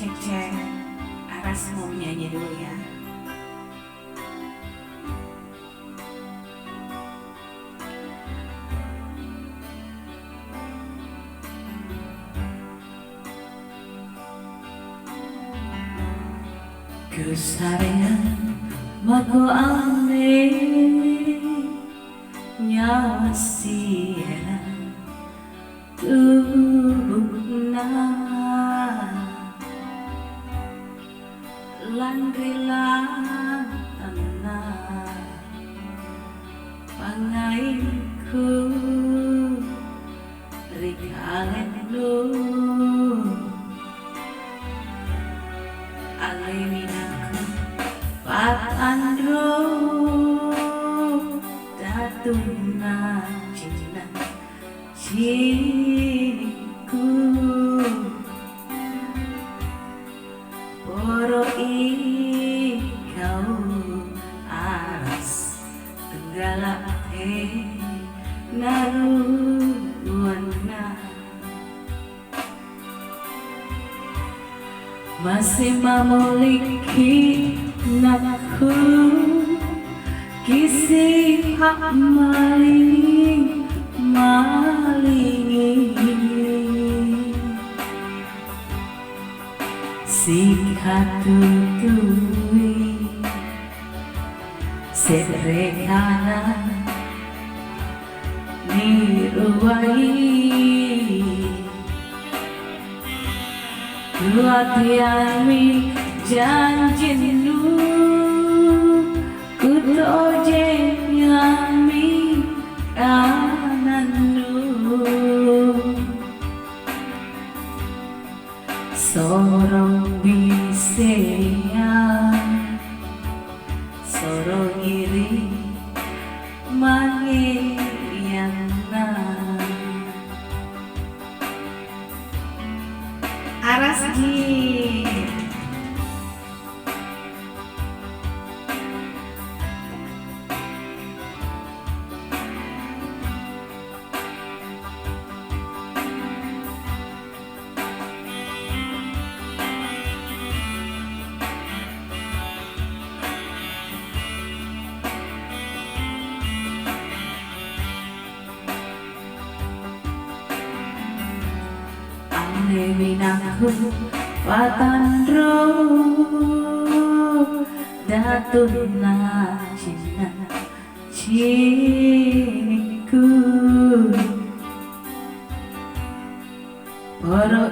Cek cek, Aras mau nyanyi dulu ya. Kesarean mako ane nyawa siena tuhna landrilan tanah pangainku rikalenu aleminaku patandro datuna cinta ciku poro ikau aras tenggala naruana masih memiliki nakku kisi hak maling sikat tutui sederhana niruai latihan janjinu kutoje nyami ananu sorong bisea sorong iri mangeyana Aras Gi. Aleminaku patandro datuna cinta ciku poro